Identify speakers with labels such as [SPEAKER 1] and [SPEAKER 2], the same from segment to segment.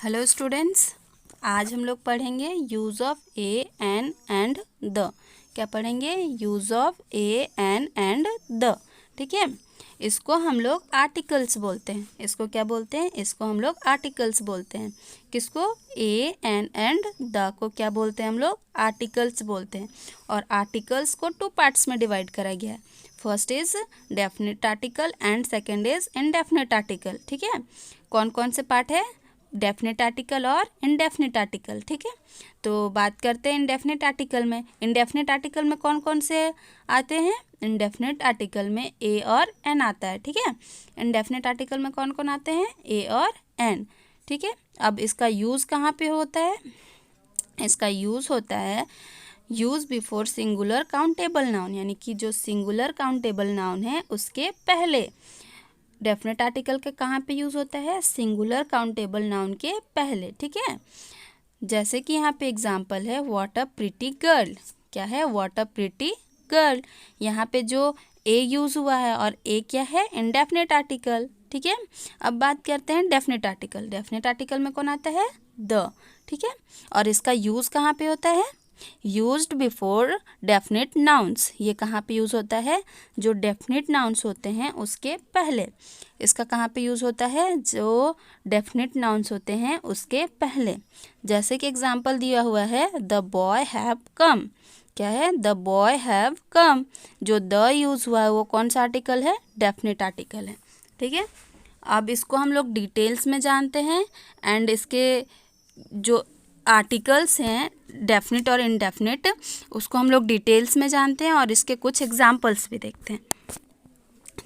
[SPEAKER 1] Hello students, आज हम लोग पढ़ेंगे use of a an and the. क्या पढ़ेंगे? Use of a an and the. ठीक है, इसको हम लोग आर्टिकल्स बोलते हैं। इसको क्या बोलते हैं? इसको हम लोग आर्टिकल्स बोलते हैं। किसको? ए एन एंड द को क्या बोलते हैं हम लोग? आर्टिकल्स बोलते हैं। और आर्टिकल्स को 2 पार्ट्स में डिवाइड करा गया है। First is definite article and second is indefinite article. ठीक है, कौन कौन से पार्ट है? डेफिनेट आर्टिकल और इनडेफिनेट आर्टिकल। ठीक है, तो बात करते हैं इनडेफिनेट आर्टिकल में। इनडेफिनेट आर्टिकल में कौन कौन से आते हैं? इनडेफिनेट आर्टिकल में ए और एन आता है। ठीक है, इनडेफिनेट आर्टिकल में कौन कौन आते हैं? ए और एन। ठीक है, अब इसका यूज़ कहाँ पे होता है? इसका यूज़ होता है use before singular countable noun, यानी कि जो सिंगुलर काउंटेबल नाउन है उसके पहले। डेफिनेट आर्टिकल के कहाँ पे यूज़ होता है? सिंगुलर काउंटेबल नाउन के पहले। ठीक है, जैसे कि यहाँ पे एग्जांपल है व्हाट अ प्रिटी गर्ल। क्या है? What a pretty girl. यहाँ पे जो ए यूज़ हुआ है और ए क्या है? Indefinite article. ठीक है, अब बात करते हैं डेफिनेट आर्टिकल। डेफिनेट आर्टिकल में कौन आता है? द। ठीक है, और इसका यूज़ कहाँ पे होता है? Used before definite nouns. ये कहाँ पे यूज़ होता है? जो डेफिनेट नाउन्स होते हैं उसके पहले। इसका कहाँ पे यूज़ होता है? जो डेफिनेट नाउन्स होते हैं उसके पहले। जैसे कि एग्जांपल दिया हुआ है द बॉय हैव कम। क्या है? The boy have come. जो द यूज़ हुआ है वो कौन सा आर्टिकल है? डेफिनेट आर्टिकल है। ठीक है, अब इसको हम लोग डिटेल्स में जानते हैं एंड इसके जो आर्टिकल्स हैं डेफिनेट और इनडेफिनेट उसको हम लोग डिटेल्स में जानते हैं और इसके कुछ एग्जांपल्स भी देखते हैं।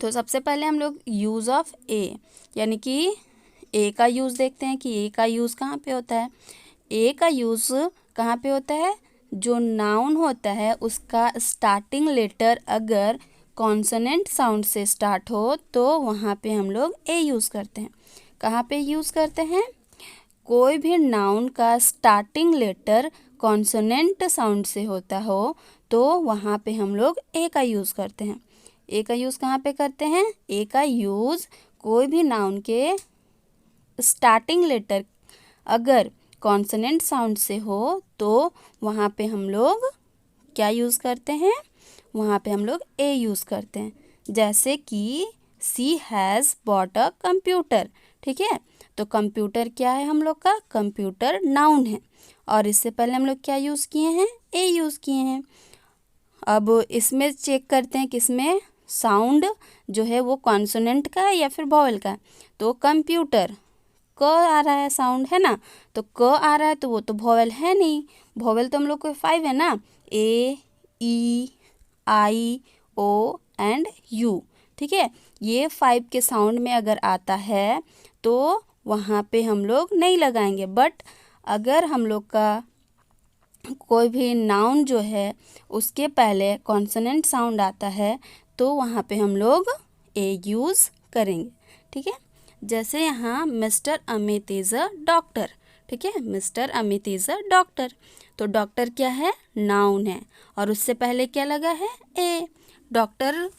[SPEAKER 1] तो सबसे पहले हम लोग यूज़ ऑफ ए यानी कि ए का यूज़ देखते हैं कि ए का यूज़ कहाँ पे होता है। ए का यूज़ कहाँ पे होता है? जो नाउन होता है उसका स्टार्टिंग लेटर अगर कॉन्सोनेंट साउंड से स्टार्ट हो तो वहाँ पे हम लोग ए यूज़ करते हैं। कहाँ पे यूज़ करते हैं? कोई भी नाउन का स्टार्टिंग लेटर कॉन्सोनेंट साउंड से होता हो तो वहाँ पे हम लोग ए का यूज़ करते हैं। ए का यूज़ कहाँ पे करते हैं? ए का यूज़ कोई भी नाउन के स्टार्टिंग लेटर अगर कॉन्सोनेंट साउंड से हो तो वहाँ पे हम लोग क्या यूज़ करते हैं? वहाँ पे हम लोग ए यूज़ करते हैं। जैसे कि सी हैज़ बॉट अ कंप्यूटर। ठीक है, तो कंप्यूटर क्या है हम लोग का? कंप्यूटर नाउन है और इससे पहले हम लोग क्या यूज़ किए हैं? ए यूज़ किए हैं। अब इसमें चेक करते हैं किसमें साउंड जो है वो कॉन्सोनेंट का है या फिर वॉवेल का है। तो कंप्यूटर क आ रहा है साउंड, है ना? तो क आ रहा है तो वो तो वॉवेल है नहीं। वॉवेल तो हम लोग को 5 है ना, ए, ई, आई, ओ एंड यू। ठीक है, ये 5 के साउंड में अगर आता है तो वहाँ पे हम लोग नहीं लगाएंगे। बट अगर हम लोग का कोई भी नाउन जो है उसके पहले कॉन्सोनेंट साउंड आता है तो वहाँ पे हम लोग ए यूज़ करेंगे। ठीक है, जैसे यहाँ mister Amit is a doctor. ठीक है, mister Amit is a doctor. तो डॉक्टर क्या है? नाउन है और उससे पहले क्या लगा है? ए। डॉक्टर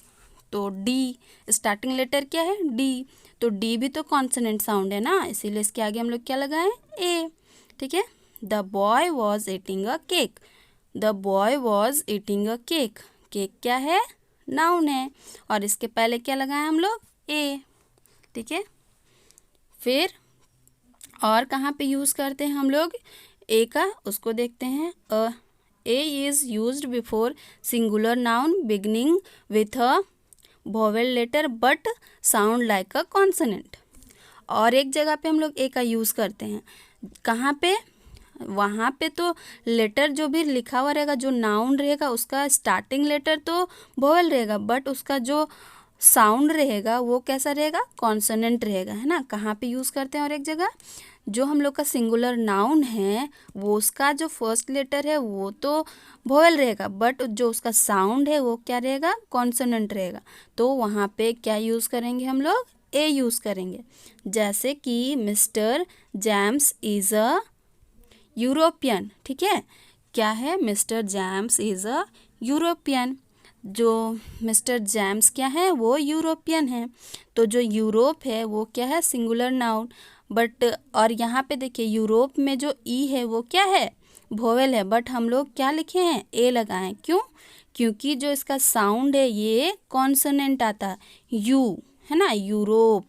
[SPEAKER 1] तो डी, स्टार्टिंग लेटर क्या है? डी। तो डी भी तो कॉन्सोनेंट साउंड है ना, इसीलिए इसके आगे हम लोग क्या लगाएं? ए। ठीक है, the boy was eating a cake. The boy was eating a cake. Cake क्या है? नाउन है और इसके पहले क्या लगाएं हम लोग? ए। ठीक है, फिर और कहाँ पे यूज़ करते हैं हम लोग ए का? उसको देखते हैं। A is used before singular noun beginning with a vowel letter but sound like a consonant. और एक जगह पे हम लोग ए का यूज़ करते हैं। कहाँ पे? वहाँ पे तो लेटर जो भी लिखा हुआ रहेगा, जो नाउन रहेगा उसका स्टार्टिंग लेटर तो वोवेल रहेगा बट उसका जो साउंड रहेगा वो कैसा रहेगा? कॉन्सोनेंट रहेगा, है ना? कहाँ पे यूज़ करते हैं? और एक जगह जो हम लोग का सिंगुलर नाउन है वो उसका जो फर्स्ट लेटर है वो तो वोवेल रहेगा बट जो उसका साउंड है वो क्या रहेगा? कॉन्सोनेंट रहेगा। तो वहाँ पे क्या यूज़ करेंगे हम लोग? ए यूज़ करेंगे। जैसे कि mister James is a European. ठीक है, क्या है? Mister James is a European. जो मिस्टर जेम्स क्या है? वो यूरोपियन है। तो जो यूरोप है वो क्या है? Singular noun. बट और यहाँ पे देखिए यूरोप में जो ई है वो क्या है, वोवेल है, बट हम लोग क्या लिखे हैं, ए लगाएं। क्यों? क्योंकि जो इसका साउंड है ये कॉन्सोनेंट आता है, यू है ना, यूरोप,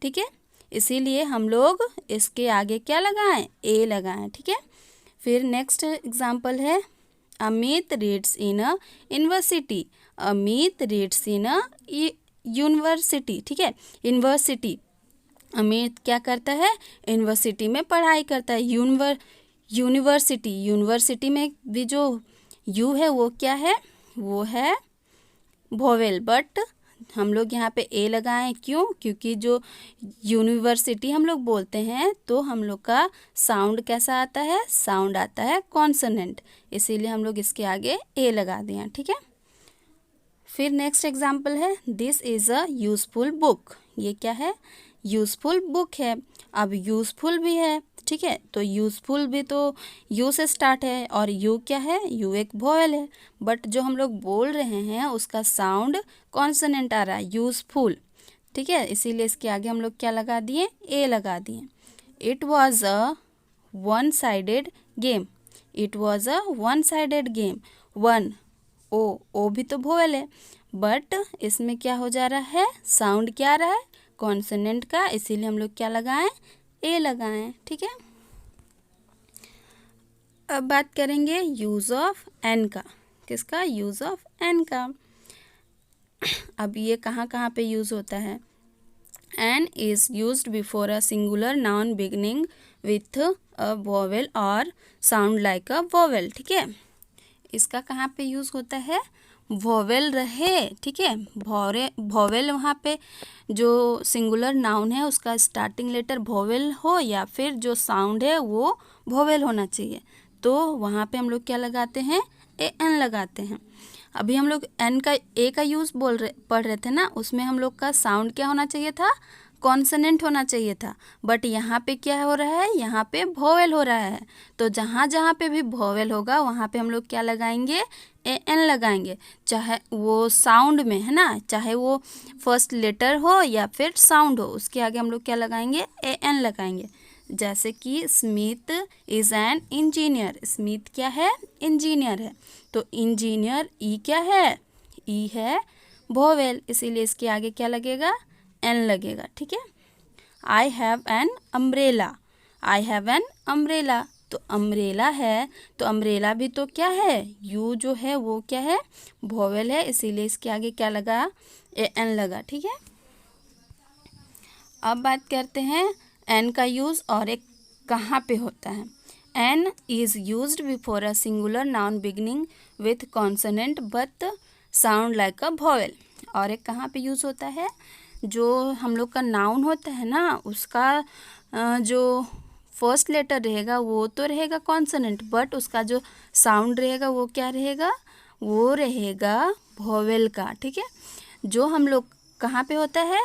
[SPEAKER 1] ठीक है, इसीलिए हम लोग इसके आगे क्या लगाएं, ए लगाएं, ठीक है। फिर नेक्स्ट एग्जाम्पल है Amit reads in a university. Amit reads in a university, ठीक है, यूनिवर्सिटी। अमित क्या करता है, यूनिवर्सिटी में पढ़ाई करता है। यूनिवर्सिटी, यूनिवर्सिटी में भी जो यू है वो क्या है, वो है वोवेल, बट हम लोग यहाँ पे ए लगाएं। क्यों? क्योंकि जो यूनिवर्सिटी हम लोग बोलते हैं तो हम लोग का साउंड कैसा आता है, साउंड आता है कॉन्सोनेंट, इसीलिए हम लोग इसके आगे ए लगा दिए, ठीक है। फिर नेक्स्ट एग्जाम्पल है this is a useful book. ये क्या है, यूज़फुल बुक है। अब यूज़फुल भी है, ठीक है, तो यूज़फुल भी तो यू से स्टार्ट है और यू क्या है, यू एक वोवेल है, बट जो हम लोग बोल रहे हैं उसका साउंड कॉन्सोनेंट आ रहा है, यूज़फुल, ठीक है, इसीलिए इसके आगे हम लोग क्या लगा दिए, ए लगा दिए। It was a one sided game. It was a one sided game. One, O भी तो वोवेल है, बट इसमें क्या हो जा रहा है, साउंड क्या आ रहा है, कॉन्सोनेंट का, इसीलिए हम लोग क्या लगाएं, ए लगाएं, ठीक है। अब बात करेंगे यूज़ ऑफ एन का। किसका, यूज़ ऑफ एन का। अब ये कहाँ कहाँ पे यूज़ होता है, an is used before a singular noun beginning with a vowel और साउंड लाइक अ वोवेल, ठीक है। इसका कहाँ पे यूज़ होता है, वोवेल रहे, ठीक है, वोवेल वहाँ पे जो सिंगुलर नाउन है उसका स्टार्टिंग लेटर वोवेल हो या फिर जो साउंड है वो वोवेल होना चाहिए, तो वहाँ पे हम लोग क्या लगाते हैं, ए एन लगाते हैं। अभी हम लोग एन का ए का यूज़ पढ़ रहे थे ना, उसमें हम लोग का साउंड क्या होना चाहिए था, कॉन्सोनेंट होना चाहिए था, बट यहाँ पे क्या हो रहा है, यहाँ पे वोवेल हो रहा है, तो जहाँ जहाँ पे भी वोवेल होगा वहाँ पे हम लोग क्या लगाएंगे, ए एन लगाएंगे, चाहे वो साउंड में है ना, चाहे वो फर्स्ट लेटर हो या फिर साउंड हो, उसके आगे हम लोग क्या लगाएंगे, ए एन लगाएंगे। जैसे कि Smith is an engineer. Smith क्या है, इंजीनियर है, तो इंजीनियर ई क्या है, ई है वोवेल, इसीलिए इसके आगे क्या लगेगा, एन लगेगा, ठीक है। I have an umbrella. I have an umbrella, तो अम्ब्रेला है, तो अम्ब्रेला भी तो क्या है, यू जो है वो क्या है, वोवेल है, इसीलिए इसके आगे क्या लगा, ए एन लगा, ठीक है। अब बात करते हैं एन का यूज़ और एक कहाँ पे होता है। An is used before a singular noun beginning with consonant but sound like a vowel. और एक कहाँ पे यूज़ होता है, जो हम लोग का नाउन होता है ना उसका जो फर्स्ट लेटर रहेगा वो तो रहेगा कॉन्सोनेंट, बट उसका जो साउंड रहेगा वो क्या रहेगा, वो रहेगा वोवेल का, ठीक है। जो हम लोग कहाँ पे होता है,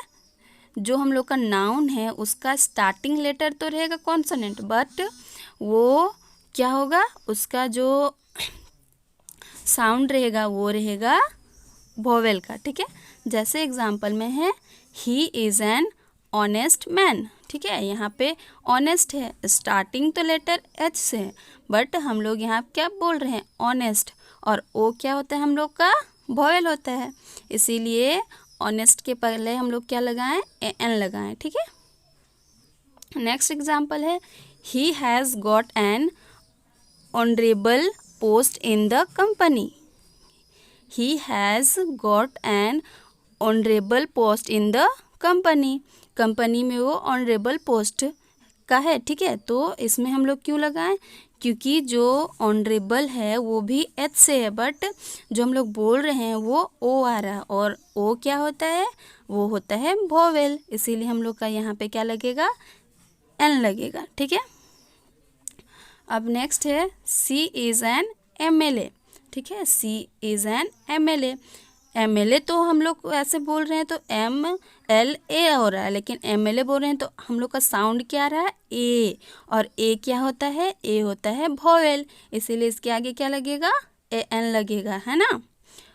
[SPEAKER 1] जो हम लोग का नाउन है उसका स्टार्टिंग लेटर तो रहेगा कॉन्सोनेंट, बट वो क्या होगा, उसका जो साउंड रहेगा वो रहेगा वोवेल का, ठीक है। जैसे एग्जांपल में है he is an honest man, ठीक है, यहाँ पे ऑनेस्ट है, स्टार्टिंग तो लेटर एच से है, बट हम लोग यहाँ क्या बोल रहे हैं, ऑनेस्ट, और ओ क्या होता है हम लोग का, वोवेल होता है, इसीलिए ऑनेस्ट के पहले हम लोग क्या लगाएं, ए एन लगाएं, ठीक है। नेक्स्ट एग्जांपल है he has got an honourable post in the company. He has got an honourable post in the company. Company में वो ऑनरेबल पोस्ट का है, ठीक है, तो इसमें हम लोग क्यों लगाएं, क्योंकि जो ऑनरेबल है वो भी एच से है, बट जो हम लोग बोल रहे हैं वो ओ आ रहा है, और ओ क्या होता है, वो होता है वोवेल, इसीलिए हम लोग का यहाँ पे क्या लगेगा, एन लगेगा, ठीक है। अब नेक्स्ट है सी इज़ एन एमएलए, ठीक है, सी इज़ एन एमएलए। एमएलए तो हम लोग ऐसे बोल रहे हैं तो एम एल ए हो रहा है, लेकिन एमएलए बोल रहे हैं तो हम लोग का साउंड क्या आ रहा है, ए, और ए क्या होता है, ए होता है वोवेल, इसीलिए इसके आगे क्या लगेगा, ए एन लगेगा, है ना।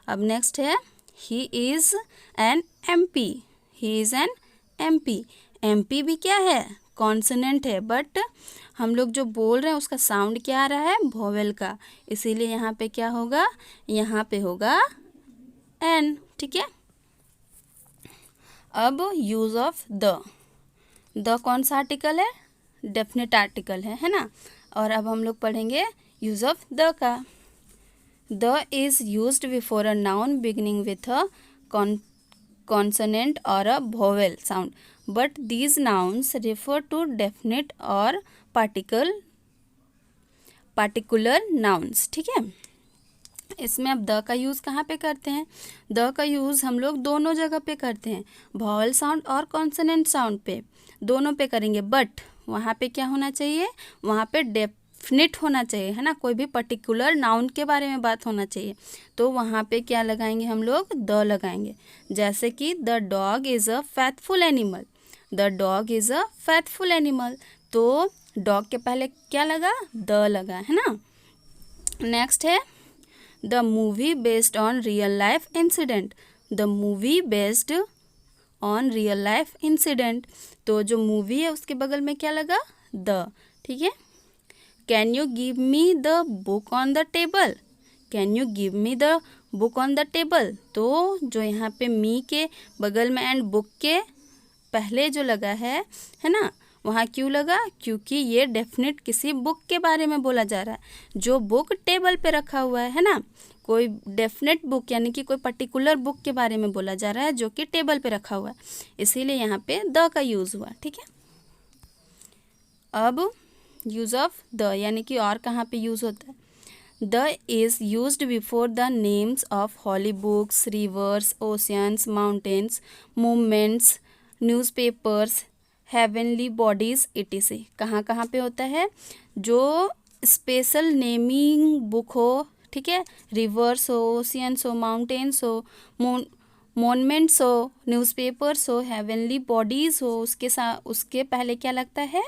[SPEAKER 1] अब नेक्स्ट है he is an MP. He is an MP. MP भी क्या है, कॉन्सोनेंट है, बट हम लोग जो बोल रहे हैं उसका साउंड क्या आ रहा है, वोवेल का, इसीलिए यहाँ पे क्या होगा, यहाँ पे होगा एन। ठीक है। अब यूज ऑफ द कौन सा आर्टिकल है, डेफिनेट आर्टिकल है ना। और अब हम लोग पढ़ेंगे यूज ऑफ द का। The is used before a noun beginning with a consonant or a vowel sound, but these nouns refer to definite or particular nouns। ठीक है। इसमें अब द का यूज़ कहाँ पे करते हैं, द का यूज़ हम लोग दोनों जगह पे करते हैं, वॉवल साउंड और कॉन्सोनेंट साउंड पे, दोनों पे करेंगे। बट वहाँ पे क्या होना चाहिए, वहाँ पे डेफिनेट होना चाहिए, है ना, कोई भी पर्टिकुलर नाउन के बारे में बात होना चाहिए। तो वहाँ पे क्या लगाएंगे हम लोग, द लगाएंगे। जैसे कि the dog is a faithful animal, the dog is a faithful animal, तो डॉग के पहले क्या लगा, द लगा, है ना। नेक्स्ट है the movie based on real life incident, the movie based on real life incident, तो जो मूवी है उसके बगल में क्या लगा, द। ठीक है। Can you give me the book on the table, can you give me the book on the table, तो जो यहाँ पे मी के बगल में एंड बुक के पहले जो लगा है ना, वहाँ क्यों लगा, क्योंकि ये डेफिनेट किसी बुक के बारे में बोला जा रहा है, जो बुक टेबल पे रखा हुआ है ना, कोई डेफिनेट बुक यानी कि कोई पर्टिकुलर बुक के बारे में बोला जा रहा है जो कि टेबल पे रखा हुआ है, इसीलिए यहाँ पे द का यूज़ हुआ। ठीक है। अब यूज़ ऑफ द यानी कि और कहाँ पे यूज़ होता है, the is used before the names of holy books, rivers, oceans, mountains, movements, newspapers, heavenly bodies etc। कहाँ कहाँ पे होता है, जो स्पेशल नेमिंग बुक हो, ठीक है, रिवर्स हो, ओशियंस हो, माउंटेन्स हो, मॉन्यूमेंट्स हो, न्यूज़पेपर्स हो, हेवनली बॉडीज़ हो, उसके पहले क्या लगता है,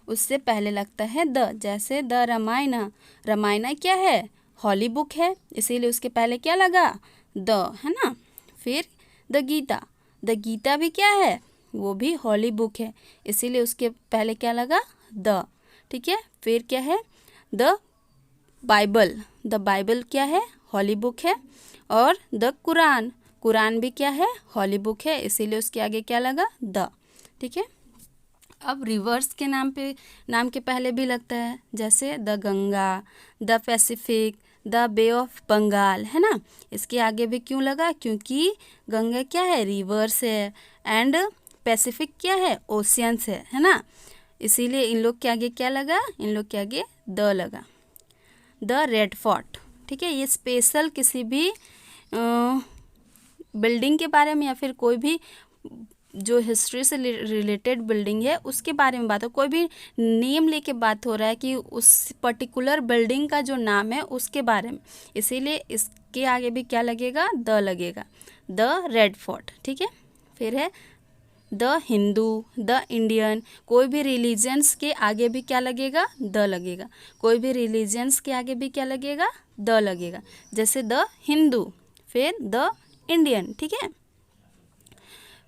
[SPEAKER 1] उससे पहले लगता है द। जैसे द रामायण, रामायण क्या है, हॉली बुक है, इसीलिए उसके पहले क्या लगा, द, है ना। फिर द गीता, द गीता भी क्या है, वो भी हॉली बुक है, इसीलिए उसके पहले क्या लगा, द। ठीक है। फिर क्या है, द बाइबल, द बाइबल क्या है, हॉली बुक है। और द कुरान, कुरान भी क्या है, हॉली बुक है, इसीलिए उसके आगे क्या लगा, द। ठीक है। अब रिवर्स के नाम के पहले भी लगता है, जैसे the Ganga, the Pacific, the Bay of Bengal, है ना। इसके आगे भी क्यों लगा, क्योंकि गंगा क्या है, रिवर्स है, एंड पैसिफिक क्या है, ओशियंस है ना, इसीलिए इन लोग के आगे क्या लगा, इन लोग के आगे द लगा। द रेड फोर्ट, ठीक है, ये स्पेशल किसी भी बिल्डिंग के बारे में या फिर कोई भी जो हिस्ट्री से रिलेटेड बिल्डिंग है उसके बारे में बात हो, कोई भी नेम लेके बात हो रहा है कि उस पर्टिकुलर बिल्डिंग का जो नाम है उसके बारे में, इसीलिए इसके आगे भी क्या लगेगा, द लगेगा, द रेड फोर्ट। ठीक है। फिर है द हिंदू, द इंडियन, कोई भी रिलीजन्स के आगे भी क्या लगेगा, द लगेगा, कोई भी रिलीजन्स के आगे भी क्या लगेगा, द लगेगा, जैसे द हिंदू, फिर द इंडियन। ठीक है।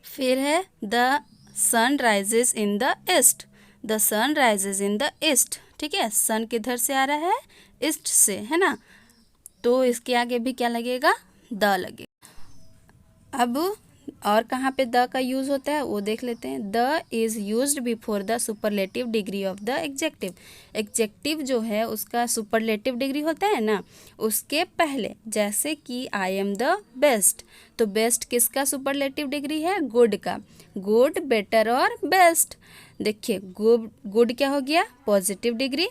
[SPEAKER 1] फिर है the sun rises in the east, the sun rises in the east, ठीक है, सन किधर से आ रहा है, ईस्ट से, है ना, तो इसके आगे भी क्या लगेगा, द लगेगा। अब और कहाँ पे द का यूज़ होता है वो देख लेते हैं। The is used before the superlative degree of the adjective, executive जो है उसका सुपरलेटिव डिग्री होता है ना, उसके पहले, जैसे कि आई एम द बेस्ट, तो बेस्ट किसका सुपरलेटिव डिग्री है, गुड का, गुड, बेटर और बेस्ट। देखिए गुड क्या हो गया, पॉजिटिव डिग्री,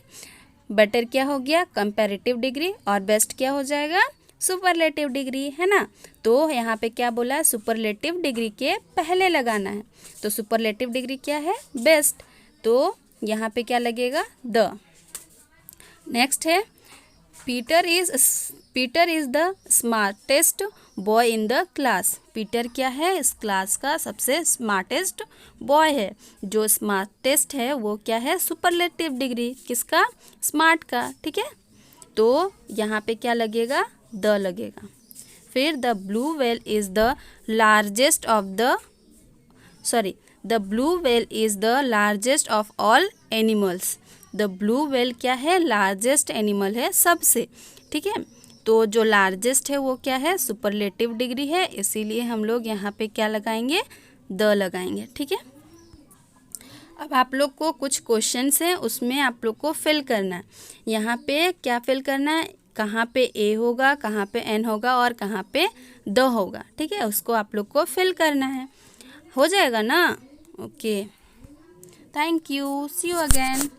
[SPEAKER 1] बेटर क्या हो गया, कंपैरेटिव डिग्री, और बेस्ट क्या हो जाएगा, सुपरलेटिव डिग्री, है ना। तो यहाँ पे क्या बोला है, सुपरलेटिव डिग्री के पहले लगाना है, तो सुपरलेटिव डिग्री क्या है, बेस्ट, तो यहाँ पे क्या लगेगा, द। नेक्स्ट है Peter is the smartest boy in the class, Peter क्या है, इस क्लास का सबसे स्मार्टेस्ट बॉय है, जो स्मार्टेस्ट है वो क्या है, सुपरलेटिव डिग्री किसका, स्मार्ट का। ठीक है। तो यहाँ पे क्या लगेगा, द लगेगा। फिर the blue whale is the largest of the the blue whale is the largest of all animals. The blue whale क्या है, लार्जेस्ट एनिमल है सबसे, ठीक है। तो जो लार्जेस्ट है वो क्या है, सुपरलेटिव डिग्री है, इसीलिए हम लोग यहाँ पे क्या लगाएंगे, द लगाएंगे, ठीक है। अब आप लोग को कुछ क्वेश्चंस हैं, उसमें आप लोग को फिल करना है। यहाँ पे क्या फिल करना है, कहाँ पे ए होगा, कहाँ पे एन होगा और कहाँ पे द होगा, ठीक है। उसको आप लोग को फिल करना है, हो जाएगा ना। Okay, thank you, see you again.